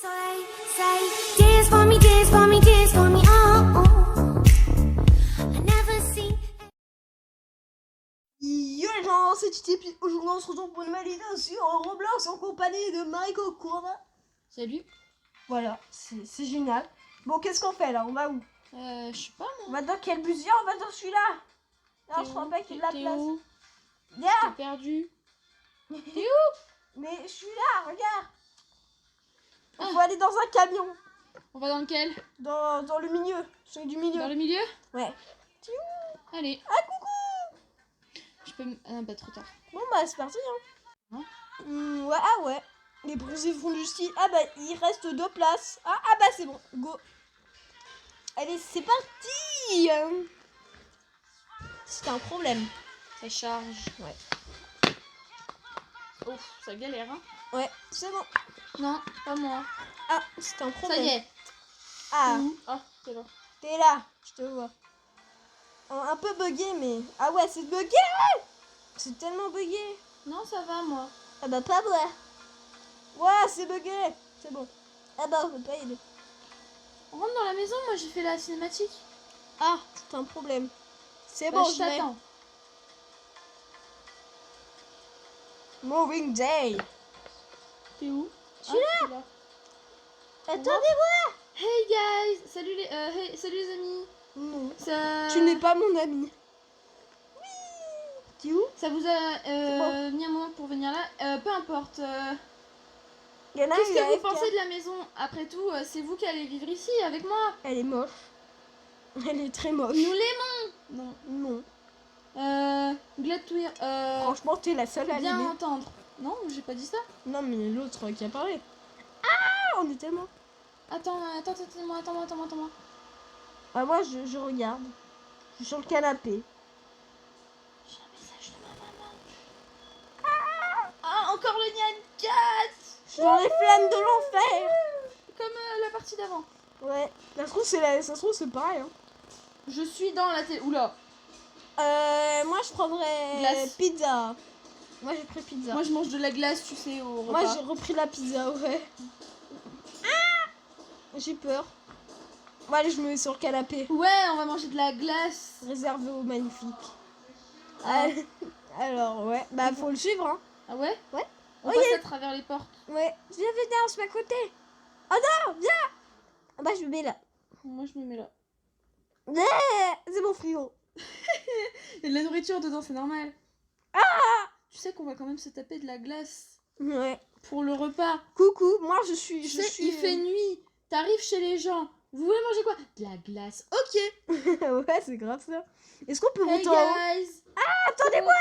So they say, dance for me, dance for me, dance for me, oh, oh. I never seen. Yo les gens, c'est Titi, puis aujourd'hui on se retrouve pour une nouvelle vidéo sur Roblox en compagnie de Mariko Courba. Salut. Voilà, c'est génial. Bon, qu'est-ce qu'on fait là? On va où? Je sais pas On moi. va dans quel bus? On va dans celui-là. Là, je crois pas qu'il y ait de la place. Où Viens. T'es perdu. Mais je suis là, regarde. Il Ah. faut aller dans un camion. On va dans lequel? Dans le milieu. Celui du milieu. Dans le milieu? Ouais. Allez. Ah, coucou. Je peux me... Ah bah trop tard. Bon bah c'est parti hein. Ouais, ah ouais. Les bronzés font du style. Ah bah il reste 2 places. Ah bah c'est bon. Go. Allez, c'est parti. C'est un problème. Ça charge. Ouais. Oh, ça galère hein. Ouais, c'est bon. Non, pas moi. Ah, c'est un problème. Ça y est. Ah, Ah, c'est là. t'es là. Je te vois. Un peu bugué, mais... Ah ouais, c'est bugué. C'est tellement bugué. Non, ça va moi. Ah bah pas moi. Ouais, c'est bugué. C'est bon. Ah bah on peut pas y aller. On rentre dans la maison, moi j'ai fait la cinématique. Ah, c'est un problème. C'est Bah, bon, je je l'ai. t'attends. Moving day. T'es où? Je suis là. Attendez-moi. Hey guys! Salut salut les amis! Non. Ça... Tu n'es pas mon ami. Oui. Tu es où? Ça vous a bon. mis un moment pour venir là? Peu importe. Il y en a Qu'est-ce une que vous AFK. pensez de la maison? Après tout, c'est vous qui allez vivre ici avec moi. Elle est moche. Elle est très moche. Nous l'aimons. Non. Non. Glad to hear. Franchement, t'es la seule à Bien l'aimer. entendre. Non, j'ai pas dit ça. Non, mais l'autre qui a parlé. Ah, on est tellement... Attends-moi. Ah, moi, je regarde. Je suis sur le canapé. J'ai un message de ma maman. Ah, encore le Nyan 4. Je suis dans les flammes de l'enfer. Comme la partie d'avant. Ouais. Ça se trouve, c'est pareil. Hein. Je suis dans la télé. Oula. Moi, je prendrais Glace. pizza. Moi, j'ai pris pizza. Moi, je mange de la glace, tu sais, au repas. Moi, j'ai repris la pizza, ouais. Ah, j'ai peur. Bon, allez, je me mets sur le canapé. Ouais, on va manger de la glace. Réservé aux magnifiques. Ah. Alors, ouais. Bah, faut le suivre, hein. Ah ouais? Ouais. On Oui. passe à travers les portes. Ouais. Viens, on se met à côté. Oh non, viens. Ah bah, je me mets là. Moi, je me mets là. C'est mon frigo. Il y a de la nourriture dedans, c'est normal. Ah. Tu sais qu'on va quand même se taper de la glace Ouais. pour le repas. Coucou, moi, je suis... Tu sais, il fait nuit. T'arrives chez les gens. Vous voulez manger quoi? De la glace. Ok. Ouais, c'est grave, ça. Est-ce qu'on peut Hey monter en haut? guys. Attendez-moi.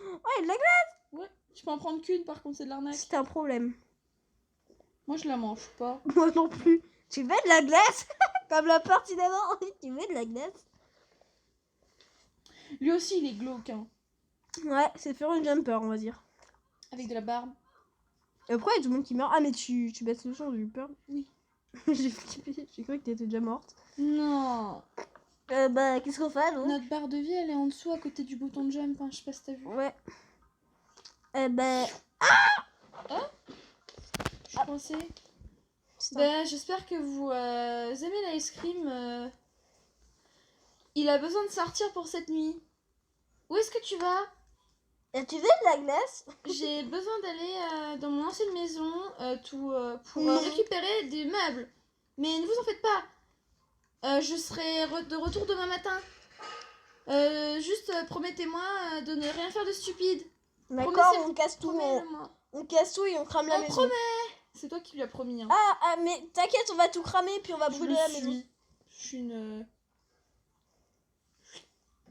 Oh, il y a de la glace. Ouais. Je peux en prendre qu'une, par contre, c'est de l'arnaque. C'est un problème. Moi, je la mange pas. Moi non plus. Tu veux de la glace? Comme la partie d'avant. Tu veux de la glace? Lui aussi, il est glauque, hein. Ouais, c'est faire une jumper, on va dire. Avec de la barbe. Et pourquoi il y a tout le monde qui meurt? Ah, mais tu baisses le son, j'ai eu peur. Oui. J'ai flippé, j'ai cru que t'étais déjà morte. Non. Bah, qu'est-ce qu'on fait, non? Notre barre de vie, elle est en dessous, à côté du bouton de jump, hein. Je sais pas si t'as vu. Ouais. Bah... Je suis coincée. Bah, j'espère que vous aimez l'ice cream. Il a besoin de sortir pour cette nuit. Où est-ce que tu vas? Tu veux de la glace? J'ai besoin d'aller dans mon ancienne maison pour Non. récupérer des meubles. Mais ne vous en faites pas. Je serai de retour demain matin. Juste promettez-moi de ne rien faire de stupide. D'accord, Promettez- on casse tout. Promets-le-moi. On casse tout et on crame la On maison. promet. C'est toi qui lui as promis. Hein. Ah, mais t'inquiète, on va tout cramer puis on va Je brûler le la maison. suis. Je suis une...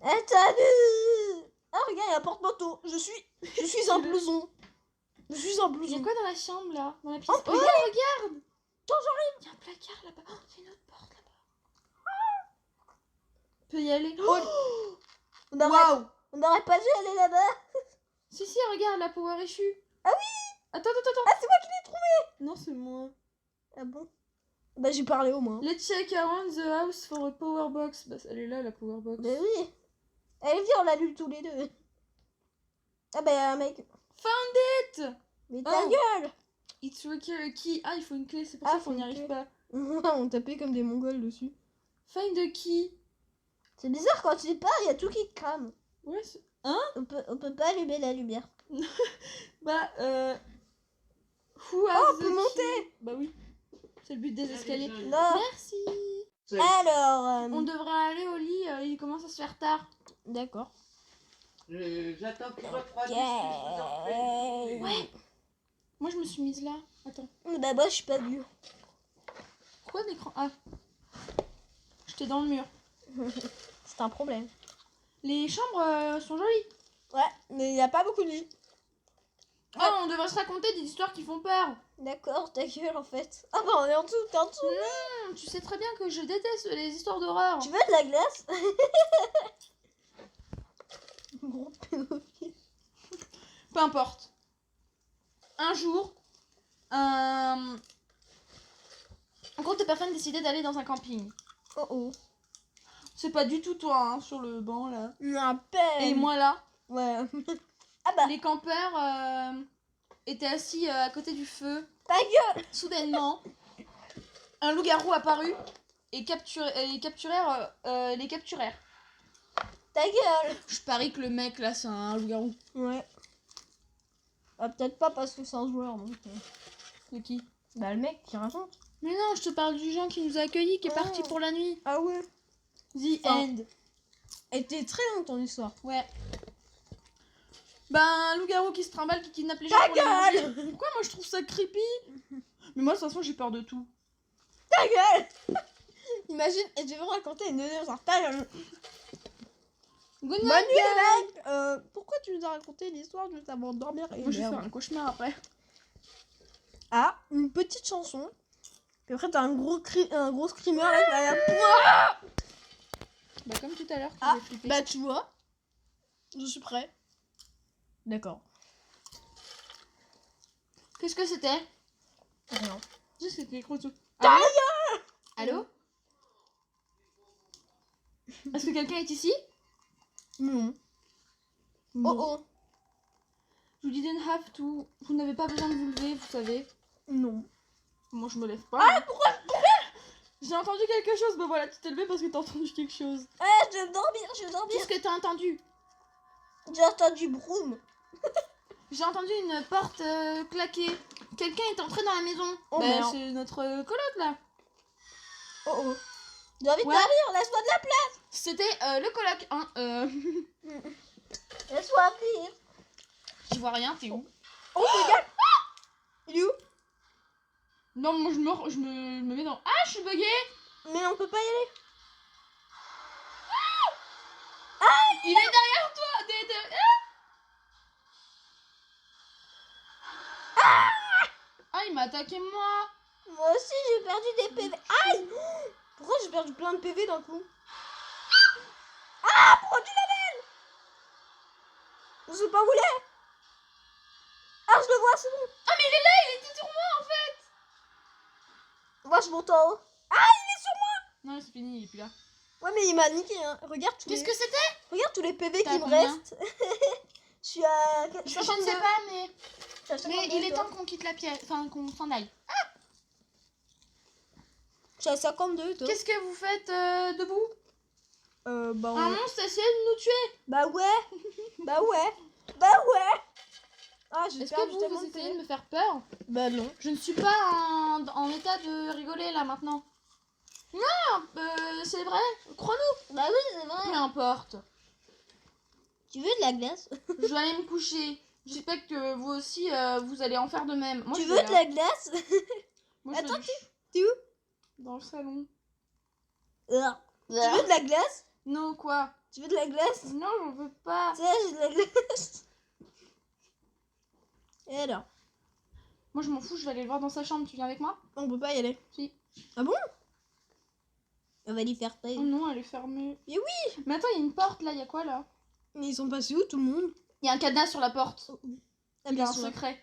T'as vu? Ah, regarde, il y a un porte-manteau. Je suis un blouson. Je suis un Il y a blouson. quoi dans la chambre là? Dans la pièce? On peut Oh, y regarde! Attends, j'arrive. Il y a un placard là-bas. Oh, il y a une autre porte là-bas. On peut y aller. On aurait, Waouh! on n'aurait pas dû aller là-bas. Si, regarde, la power échue. Ah oui! Attends. Ah, c'est moi qui l'ai trouvé. Non, c'est moi. Ah bon? Bah, j'ai parlé au moins. Let's check around the house for a power box. Bah, elle est là, la power box. Bah oui. Allez, viens, on l'a lu tous les deux. Ah bah, y a un mec. Found it! Mais ta Oh. gueule! It's require a key. Ah, il faut une clé, c'est pour ça faut qu'on n'y une arrive clé. pas. On tapait comme des mongols dessus. Find a key. C'est bizarre quand tu pars, il y a tout qui crame. Ouais, On peut pas allumer la lumière. bah, who Oh, has on peut the monter. key? Bah oui. C'est le but des escaliers. Non. Merci. Alors. On devrait aller au lit, il commence à se faire tard. D'accord. J'attends qu'il refroidisse. Ouais. Moi, je me suis mise là. Attends. Bah moi je suis pas venue. Pourquoi l'écran? Ah. J'étais dans le mur. C'est un problème. Les chambres sont jolies. Ouais, mais il y a pas beaucoup de lits. Oh, on devrait se raconter des histoires qui font peur. D'accord, ta gueule en fait. Ah bah on est en dessous, t'es en dessous. Tu sais très bien que je déteste les histoires d'horreur. Tu veux de la glace? Gros pédophile. Peu importe. Un jour, un groupe de personnes décidaient d'aller dans un camping. Oh oh. C'est pas du tout toi, hein, sur le banc là. Un peine. Et moi là. Ouais. Ah bah. Les campeurs étaient assis à côté du feu. Ta gueule. Soudainement, un loup-garou apparut et les capturèrent. Ta gueule. Je parie que le mec là, c'est un loup-garou. Ouais. Ah, peut-être pas parce que c'est un joueur donc. De qui? Bah le mec qui raconte. Mais non, je te parle du gens qui nous a accueillis, qui est Oh. parti pour la nuit. Ah ouais. The Enfin. end. Elle était très longue ton histoire. Ouais. Ben, un loup-garou qui se trimballe, qui kidnappe les gens Ta pour les manger. gueule. Pourquoi moi je trouve ça creepy? Mais moi de toute façon j'ai peur de tout. Ta gueule. Imagine, et je vais vous raconter une deuxième histoire. Ta gueule. Good Bonne night, nuit guys. les mecs. Pourquoi tu nous as raconté l'histoire juste avant de dormir et Moi je vais merde. faire un cauchemar après. Ah, une petite chanson. Puis après t'as un gros screamer là qui va pouah. Bah comme tout à l'heure, Ah, j'ai flippé. bah tu vois. Je suis prêt. D'accord. Qu'est-ce que c'était? Rien. Juste c'était gros tout. Ta Allô? Est-ce que quelqu'un est ici? Non. Non. Oh oh. You didn't have to. Vous n'avez pas besoin de vous lever, vous savez. Non. Moi je me lève pas. Ah, pourquoi? J'ai entendu quelque chose. Bah voilà, tu t'es levé parce que t'as entendu quelque chose. Ah, je vais dormir, je vais dormir. Qu'est-ce que t'as entendu? J'ai entendu broom. J'ai entendu une porte claquer. Quelqu'un est entré dans la maison. Oh, Bah, merde. c'est notre coloc là. Oh oh. J'ai envie de Ouais. dormir, laisse-moi de la place. C'était le coloc. Hein, Laisse-moi vivre. Je vois rien, t'es où? Oh, regarde. Il est où? Non, moi je me mets dans. Ah, je suis buguée. Mais on peut pas y aller. Il est derrière toi. Ah, il m'a attaqué moi. Moi aussi, j'ai perdu des PV. Aïe. Pourquoi j'ai perdu plein de PV d'un coup? Ah, pourquoi tu l'amènes? Je sais pas où il est. Ah, je le vois, c'est bon. Ah, mais il est là, il était sur moi en fait. Moi, je monte en haut. Ah, il est sur moi. Non, c'est fini, il est plus là. Ouais, mais il m'a niqué, hein. Regarde tous les... Qu'est-ce que c'était? Regarde tous les PV T'as qui me combien? restent. Je suis à Je 52. ne sais pas, mais. Je suis à 52, Mais il est toi. temps qu'on quitte la pièce. Enfin, qu'on s'en aille. Je suis à 52, toi. Qu'est-ce que vous faites debout? Bah, Un monstre a essayé de nous tuer. Bah ouais. Bah ouais. Bah ouais. Ah, j'ai Est-ce perdu que tellement vous de essayez de PV. me faire peur? Bah non. Je ne suis pas en état de rigoler là maintenant. Non, c'est vrai. Crois-nous. Bah oui, c'est Peu vrai. importe. Tu veux de la glace? Je vais aller me coucher. J'espère que vous aussi, vous allez en faire de même. Moi, Tu je veux vais de la glace? Moi, je vais Attends, aller T'es où? dans le salon. Tu veux de la glace? Non, quoi? Tu veux de la glace? Non, j'en veux pas. Tu sais, j'ai de la glace. Et alors? Moi, je m'en fous, je vais aller le voir dans sa chambre. Tu viens avec moi? On peut pas y aller. Si. Ah bon? On va lui faire Oh taille. non, elle est fermée. Mais oui! Mais attends, il y a une porte là, il y a quoi là? Mais ils sont passés où tout le monde? Il y a un cadenas sur la porte. Ah, Il y a bien un sûr. secret.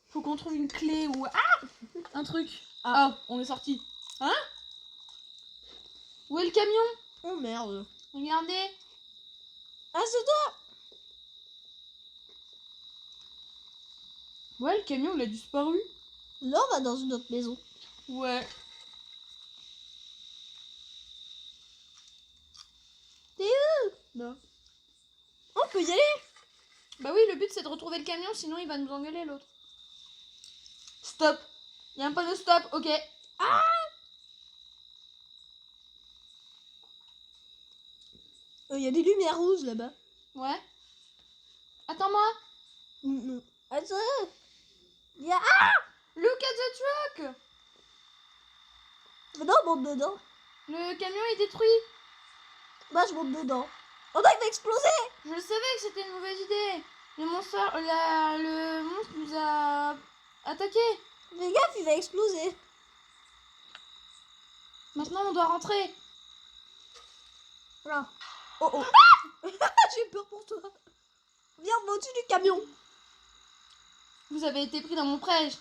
Faut qu'on trouve une clé ou. Ah! Un truc. Ah. Ah, on est sorti. Hein? Où est le camion? Oh merde. Regardez. Ah, c'est toi! Ouais, le camion il a disparu. Là, on va dans une autre maison. Ouais. Là. On peut y aller. Bah oui, le but c'est de retrouver le camion, sinon il va nous engueuler l'autre. Stop. Il y a un panneau stop, ok. Il y a des lumières rouges là-bas. Ouais. Attends-moi. Non. Attends. Il y a... Look at the truck. Non, on monte dedans. Le camion est détruit. Moi, je monte dedans. Oh non, il va exploser. Je savais que c'était une mauvaise idée. Le monstre nous a attaqué. Fais gaffe, il va exploser. Maintenant on doit rentrer. Voilà. Oh oh. J'ai peur pour toi. Viens, on va au-dessus du camion. Vous avez été pris dans mon piège.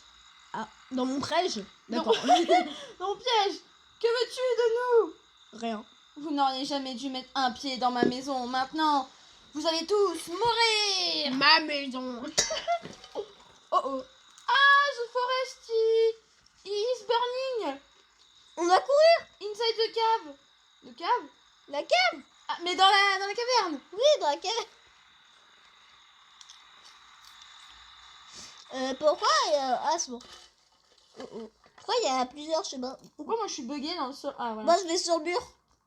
Ah, dans mon prège. D'accord. Dans mon piège. Que veux-tu de nous? Rien. Vous n'auriez jamais dû mettre un pied dans ma maison. Maintenant, vous allez tous mourir. Ma maison. Oh oh. Ah, the forest is burning. On a couru. Inside the cave. The cave? La cave. Ah, mais dans la caverne. Oui, dans la cave. Pourquoi ah, c'est bon. Oh oh. Pourquoi il y a plusieurs chemins? Pourquoi moi je suis buguée dans le sol? Ah voilà. Moi, je vais sur le mur.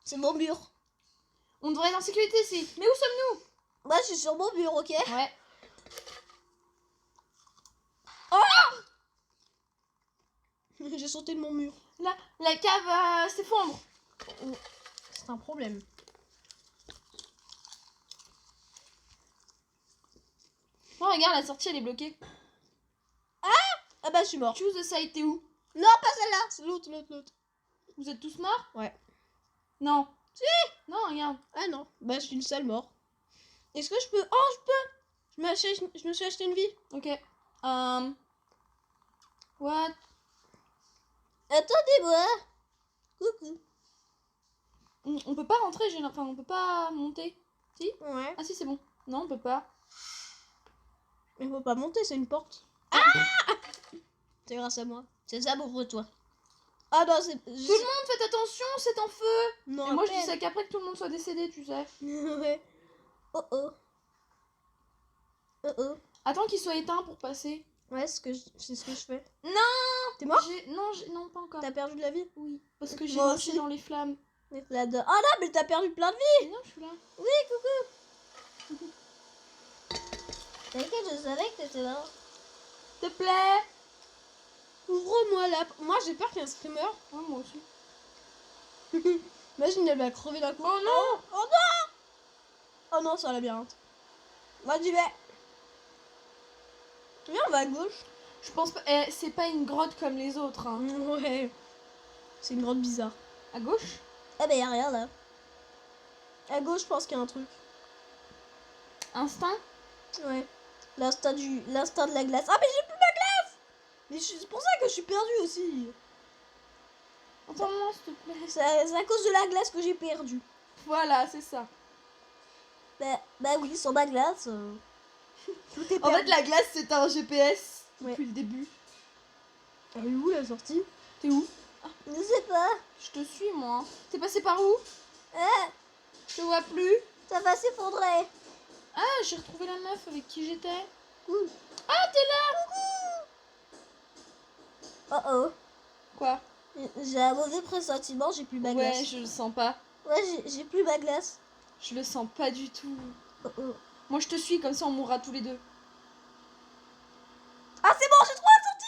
C'est mon mur. On devrait être en sécurité ici. Mais où sommes-nous? Moi, je suis sur mon mur, ok? Ouais. J'ai sauté de mon mur. La cave s'effondre. C'est un problème. Oh, regarde, la sortie elle est bloquée. Ah bah, je suis mort. Choose the side, t'es où? Non, pas celle-là. C'est l'autre. Vous êtes tous morts? Ouais. Non. Si. Non, regarde. Ah non, bah, je suis le seul mort. Est-ce que je peux... Oh, je peux. Je me suis acheté une vie. Ok. What? Attendez-moi. Coucou. On peut pas rentrer, enfin on peut pas monter. Si? Ouais. Ah si, c'est bon. Non, on peut pas. Mais faut pas monter, c'est une porte. Ah c'est grâce à moi. C'est ça pour toi. Ah non, c'est... Tout le monde, faites attention, c'est en feu. Non, Et moi je dis ça qu'après que tout le monde soit décédé, tu sais. Ouais. Oh oh. Oh oh. Attends qu'il soit éteint pour passer. Ouais, c'est ce que je fais. Non. T'es mort? Non, pas encore. T'as perdu de la vie? Oui, parce que j'ai Moi marché aussi. dans les flammes. Mais là-dedans. Oh non, mais t'as perdu plein de vie. Mais non, je suis là. Oui, coucou. T'inquiète, je savais que t'étais là. S'il te plaît. Ouvre-moi la... Moi, j'ai peur qu'il y ait un screamer. Ouais, moi aussi. Imagine, elle va crever d'un coup. Oh non. Oh non. Oh non, c'est un labyrinthe. Moi, j'y vais. Viens, on va à gauche. Je pense pas. C'est pas une grotte comme les autres. Hein. Ouais. C'est une grotte bizarre. À gauche? Ah bah, y'a rien là. À gauche, je pense qu'il y a un truc. Instinct? Ouais. L'instinct de la glace. Ah, mais j'ai plus ma glace. Mais c'est pour ça que je suis perdue aussi. Entends-moi, s'il te plaît. C'est à cause de la glace que j'ai perdu. Voilà, c'est ça. Bah oui, sans ma glace. Tout est perdu. En fait, la glace, c'est un GPS Ouais. depuis le début. Elle est où la sortie? T'es où? Je sais pas. Je te suis, moi. T'es passé par où? Ah, Je te vois plus. ça va s'effondrer. Ah, j'ai retrouvé la meuf avec qui j'étais. Cool. Ah, t'es là. Oh oh. Quoi? J'ai un mauvais pressentiment, j'ai plus ma glace. Ouais, je le sens pas. Ouais, j'ai plus ma glace. Je le sens pas du tout. Oh oh. Moi, je te suis, comme ça on mourra tous les deux. Ah, c'est bon, j'ai trouvé la sortie.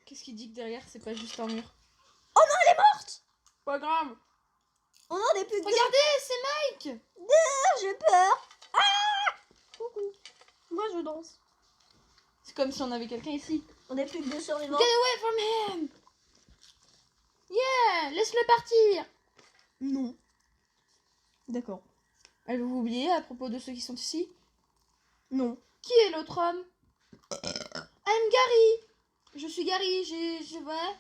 Qu'est-ce qu'il dit que derrière, c'est pas juste un mur? Oh non, elle est morte. Pas grave. Oh non, on est plus que deux. Regardez, c'est Mike. Ah, j'ai peur. Ah. Coucou. Moi, je danse. C'est comme si on avait quelqu'un ici. On est plus que deux survivants. Get away from him. Yeah, laisse-le partir. Non. D'accord. Avez-vous oublié à propos de ceux qui sont ici? Non. Qui est l'autre homme? I'm Gary. Je suis Gary, ouais.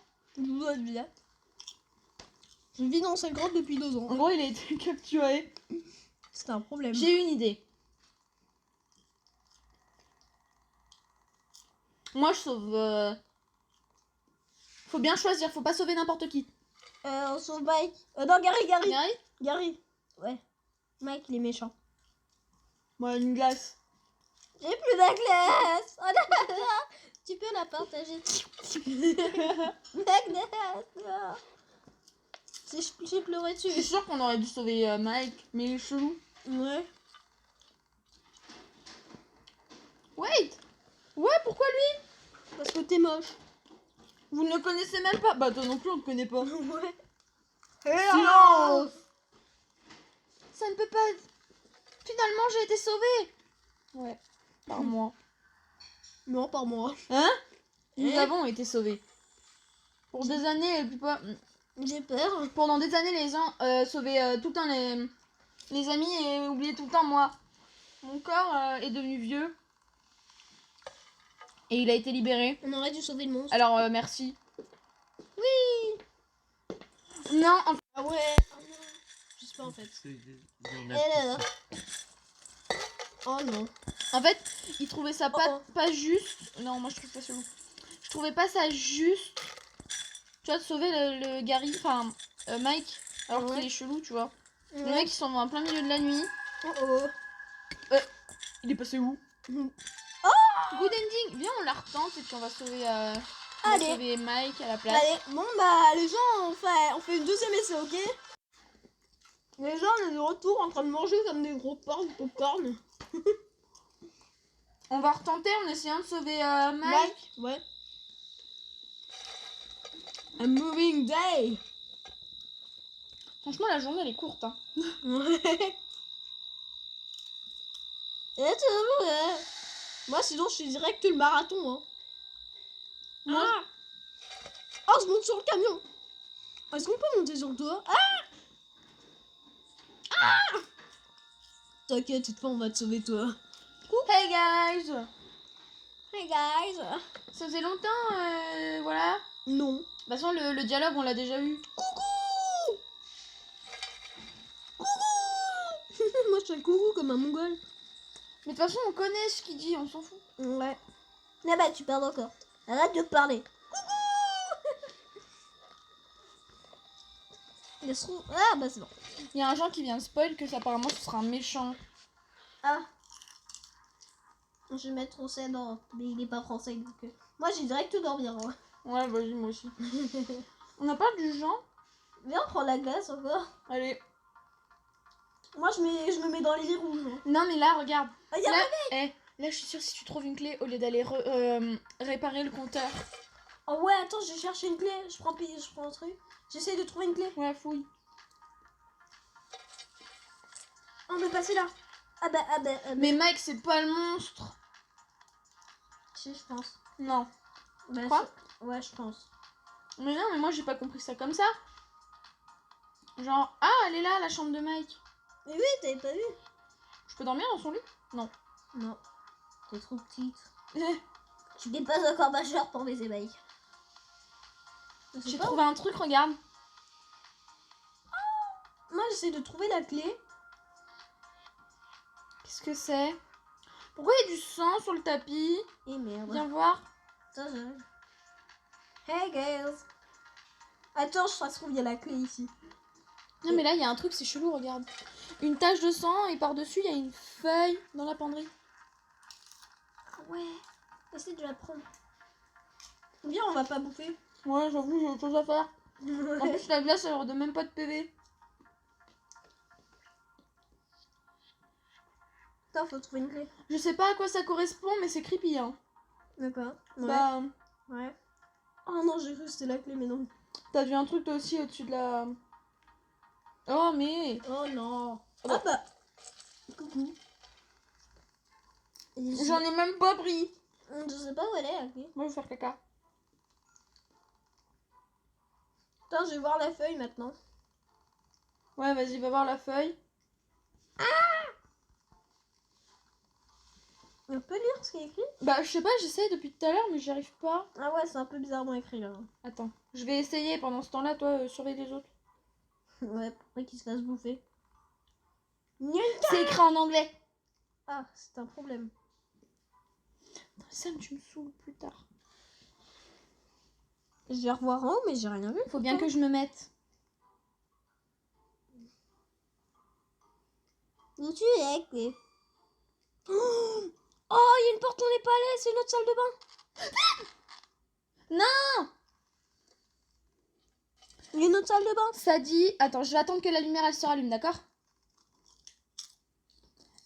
Je vis dans cette grotte depuis 2 En ans. gros, il a été capturé. C'est un problème. J'ai une idée. Moi, je sauve Faut bien choisir, faut pas sauver n'importe qui. On sauve Mike. Non, Gary. Gary. Ouais. Mike, il est méchant. Moi, une glace. J'ai plus de glace. Oh là là. Tu peux la partager. La glace. Non. J'ai pleuré Je suis dessus. sûre qu'on aurait dû sauver Mike, mais il est chelou. Ouais. Wait. Ouais, pourquoi lui? Parce que t'es moche. Vous ne le connaissez même pas. Bah toi non plus, on ne te connaît pas. Ouais. Silence. Ça ne peut pas... Finalement, j'ai été sauvée. Ouais, par moi. Non, pas moi. Hein? Nous Hein? avons été sauvés. Pour des années, et puis pas... J'ai peur. Pendant des années, les gens sauvaient tout le temps les amis et oubliaient tout le temps moi. Mon corps est devenu vieux. Et il a été libéré. On aurait dû sauver le monstre. Alors, merci. Oui. Non, en Ah ouais. Oh non. Je sais pas en fait. Il y en a Elle est qui là. sont- Oh non. En fait, il trouvait ça Oh. pas juste. Non, moi je trouve pas chelou. Je trouvais pas ça juste. Tu vois, de sauver le Gary, enfin Mike, alors Ouais. qu'il est chelou, tu vois. Le Ouais. mec, ils s'en vont en plein milieu de la nuit. Oh oh. Il est passé où? Mhm. Good ending. Viens, on la retente et puis on va sauver, Allez. sauver Mike à la place. Allez, bon bah les gens on fait une deuxième essai, ok? Les gens on est de retour en train de manger comme des gros porcs de popcorn. On va retenter en essayant de sauver Mike. Mike, ouais. A moving day. Franchement, la journée elle est courte. Hein. Ouais. Et tout, ouais. Moi sinon je fais direct le marathon, hein. Moi, Oh, je monte sur le camion. Est-ce qu'on peut monter sur toi? T'inquiète, cette fois on va te sauver toi. Hey guys. Hey guys. Ça faisait longtemps, voilà. Non. De toute façon, le dialogue, on l'a déjà eu. Coucou. Moi je fais le coucou comme un mongol. Mais de toute façon, on connaît ce qu'il dit, on s'en fout. Ouais. Ah bah tu parles encore. Arrête de parler. Il se trouve... Ah bah c'est bon. Il y a un genre qui vient de spoil que ça, apparemment ce sera un méchant. Ah. Je vais mettre français, non. Mais il est pas français donc... Moi j'ai direct dormir. Hein. Ouais, vas-y, moi aussi. On a pas du genre. Viens on prend la glace encore. Allez. Moi je me mets dans les lits rouges. Hein. Non, mais là, regarde. Ah, y a Là, là, je suis sûre, si tu trouves une clé, au lieu d'aller réparer le compteur. Oh ouais, attends, je vais chercher une clé. Je prends un truc. J'essaie de trouver une clé. Ouais, fouille. On peut passer là. Ah bah. Mais Mike, c'est pas le monstre. Si, je pense. Non. Bah, Quoi? Ouais, je pense. Mais non, mais moi, j'ai pas compris ça comme ça. Genre, ah, elle est là, la chambre de Mike. Mais oui, t'avais pas vu? Je peux dormir dans son lit? Non. Non. T'es trop petite. Tu n'es pas encore majeur pour baiser Mike. J'ai trouvé un truc, regarde. Moi, j'essaie de trouver la clé. Qu'est-ce que c'est? Pourquoi il y a du sang sur le tapis? Et merde. Viens voir. Attends, j'arrive. Hey, girls. Attends, ça se trouve, il y a la clé ici. Non, mais là, il y a un truc, c'est chelou, regarde. Une tache de sang et par-dessus, il y a une feuille dans la penderie. Ah ouais. Essaye de la prendre. Viens, on va pas bouffer. Ouais, j'avoue, j'ai autre chose à faire. En plus, la glace, elle redonne même pas de PV. Attends, faut trouver une clé. Je sais pas à quoi ça correspond, mais c'est creepy, hein. D'accord. Ouais. Bah, Ouais. Oh non, j'ai cru que c'était la clé, mais non. t'as vu un truc, toi aussi, au-dessus de la... Oh, mais... Oh non. Ah bah. Ah bah. Coucou. Et J'en ai même pas pris. je sais pas où elle est, la clé. Moi, je vais faire caca. Attends, je vais voir la feuille maintenant. Ouais, vas-y, va voir la feuille. On peut lire ce qui est écrit? Bah, je sais pas, j'essaye depuis tout à l'heure, mais j'y arrive pas. Ah ouais, c'est un peu bizarrement écrit là. Attends, je vais essayer. Pendant ce temps-là, toi, surveille les autres. Ouais, pour pas qu'il se fasse bouffer. C'est écrit en anglais. Ah, c'est un problème. Sam, tu me saoules plus tard. Je vais revoir en haut, mais j'ai rien vu. Faut bien que je me mette. Où tu es, quoi? Oh, il y a une porte, on n'est pas allé, c'est notre salle de bain. Non! Il y a une autre salle de bain. Ça dit... Attends, je vais attendre que la lumière, elle se rallume, d'accord?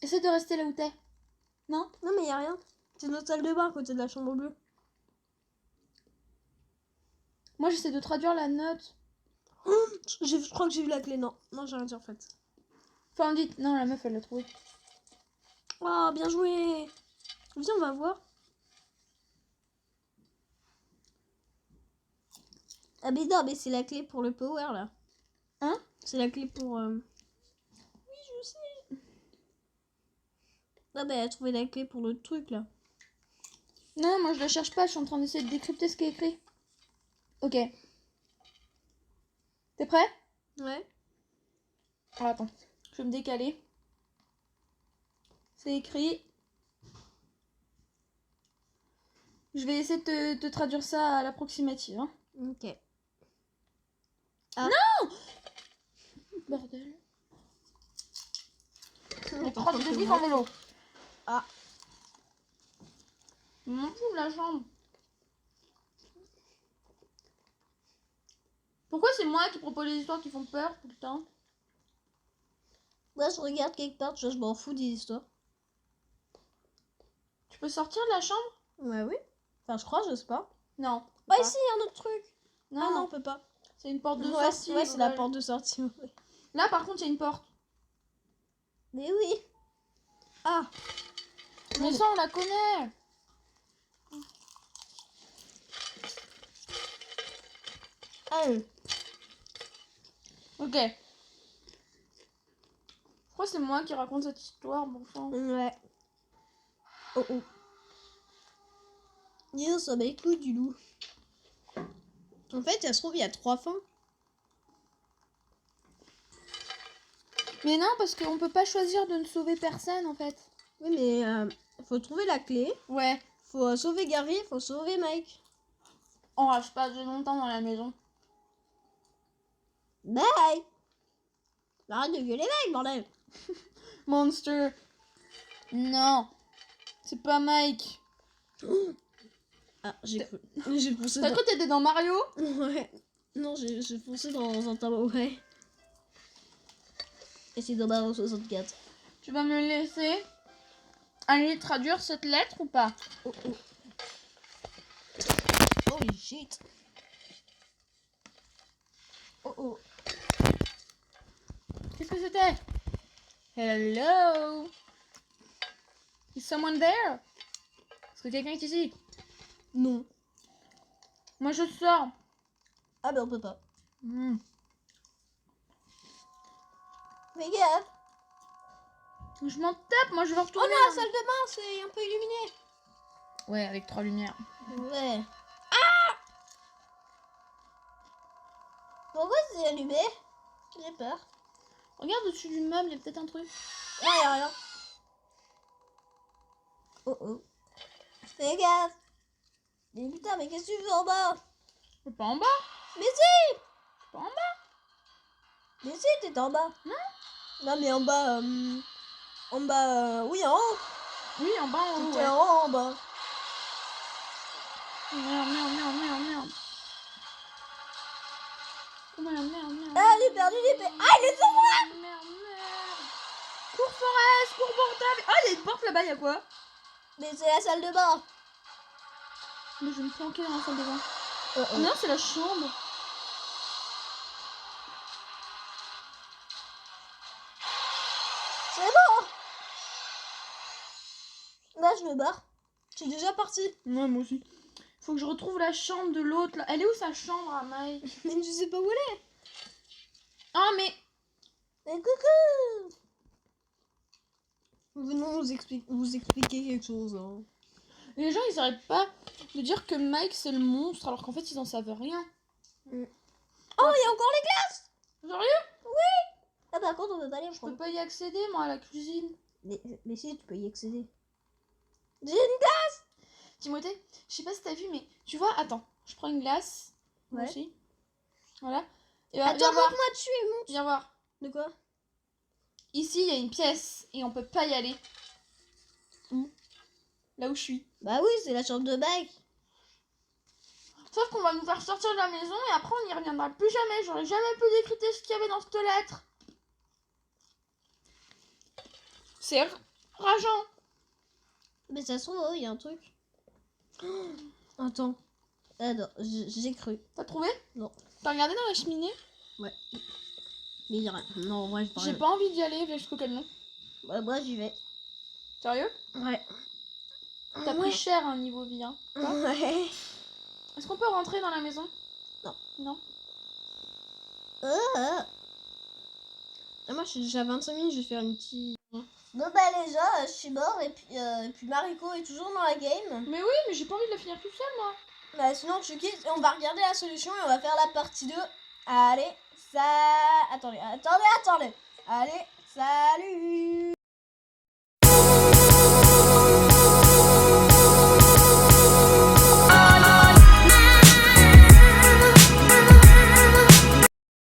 Essaie de rester là où t'es. Non? Non, mais il y a rien. C'est notre salle de bain à côté de la chambre bleue. Moi, j'essaie de traduire la note. Je crois que j'ai vu la clé. Non, non, j'ai rien dit en fait. Enfin, dites... Non, la meuf, elle l'a trouvé. Oh, bien joué. Viens, on va voir. Ah, mais non, mais c'est la clé pour le power là. Hein? C'est la clé pour. Oui, je sais. Ah, bah, elle a trouvé la clé pour le truc là. Non, moi, je la cherche pas. Je suis en train d'essayer de décrypter ce qui est écrit. Ok. T'es prêt? Ouais. Ah, attends. Je vais me décaler. C'est écrit. Je vais essayer de te traduire ça à l'approximative. Hein. Ok. Bordel. Les Trois de vif en vélo. Ah. M'en fous de la chambre. Pourquoi c'est moi qui propose les histoires qui font peur tout le temps? Moi, je regarde quelque part, je m'en fous des histoires. Tu peux sortir de la chambre? Ouais, oui. Enfin, je crois, je sais pas. Non. Bah, Pas. ici, il y a un autre truc. Non, Ah non, on peut pas. c'est une porte de Ouais, sortie. ouais, c'est la Google. porte de sortie. Ouais. Là, par contre, il y a une porte. Mais oui. Ah. Mais ça, on la connaît. Allez. Ok. Je crois que c'est moi qui raconte cette histoire, bon sang. Ouais. Oh oh. Dis, ça met couilles du loup. En fait, ça se trouve, il y a 3 fins. Mais non, parce qu'on peut pas choisir de ne sauver personne, en fait. Oui, mais faut trouver la clé. Ouais. Faut sauver Gary, faut sauver Mike. On reste pas de longtemps dans la maison. Bye. Arrête de gueuler Mike, bordel. Monster. Non. C'est pas Mike. Ah, j'ai cru. J'ai foncé T'as dans... cru que t'étais dans Mario? Ouais. Non, j'ai foncé dans un tableau, ouais. Et c'est dans Mario 64. Tu vas me laisser aller traduire cette lettre ou pas? Oh oh. Holy shit. Oh oh. Qu'est-ce que c'était? Hello? Is someone there? Est-ce que quelqu'un est ici? Non. Moi je sors. Ah, mais on peut pas. Hmm. Fais gaffe. Je m'en tape, moi je vais Oh retourner. non, la salle de bain, c'est un peu illuminé. Ouais, avec 3 lumières. Ouais. Ah! Pourquoi c'est allumé? J'ai peur. Regarde au-dessus du meuble, il y a peut-être un truc. Non, y'a rien. Oh oh. Fais gaffe. Mais putain, mais qu'est-ce que tu fais en bas? C'est pas en bas. Mais si! C'est pas en bas. Mais si, t'es en bas. Non. Non, mais en bas, oui, en haut. Oui, en bas, en haut. T'es Ouais. en haut, en bas. Merde. Oh merde. Ah, il est perdu, Ah, il est sur moi! Merde. Cours Forest, cours portable. Ah, il y a une porte là-bas, il y a quoi? Mais c'est la salle de bain. Mais je vais me planquer dans la salle de bain. Oh, oh. Non, c'est la chambre. C'est bon. Là, je me barre. Je suis déjà partie. Ouais, moi aussi. Faut que je retrouve la chambre de l'autre là. Elle est où sa chambre à Mike? Mais je sais pas où elle est. Ah, mais. Mais coucou. Venons vous expliquer quelque chose. Hein. Les gens ils arrêtent pas de dire que Mike c'est le monstre alors qu'en fait ils en savent rien. Oh, il y a encore les glaces. Sérieux? Ah, par contre, on peut pas aller, je Je crois. peux pas y accéder moi à la cuisine. Mais si, tu peux y accéder. J'ai une glace. Timothée, je sais pas si t'as vu mais tu vois, attends, je prends une glace. Moi Ouais. aussi. Voilà. Et Attends, viens voir. monte-moi dessus et monte. Viens voir. De quoi? Ici, il y a une pièce et on peut pas y aller. Où? Là où je suis. Bah oui, c'est la chambre de bac. Sauf qu'on va nous faire sortir de la maison et après on n'y reviendra plus jamais. J'aurais jamais pu décrypter ce qu'il y avait dans cette lettre. C'est rageant. Mais ça se trouve, il y a un truc. Oh, attends. Ah non, j'ai cru. T'as trouvé? Non. T'as regardé dans la cheminée? Mais il y a rien. Non, en vrai, J'ai pas envie d'y aller jusqu'au camion. Ouais, moi, j'y vais. Sérieux? Ouais. T'as pris cher un niveau vie, hein. Ouais. Est-ce qu'on peut rentrer dans la maison? Non. Non. Ah, moi, je suis déjà à 25 minutes, je vais faire une petite... Bon bah les gens, je suis mort et puis Mariko est toujours dans la game. Mais oui, mais j'ai pas envie de la finir toute seule, moi. Bah sinon tu quittes et on va regarder la solution et on va faire la partie 2. Allez, ça... Attendez. Allez, salut.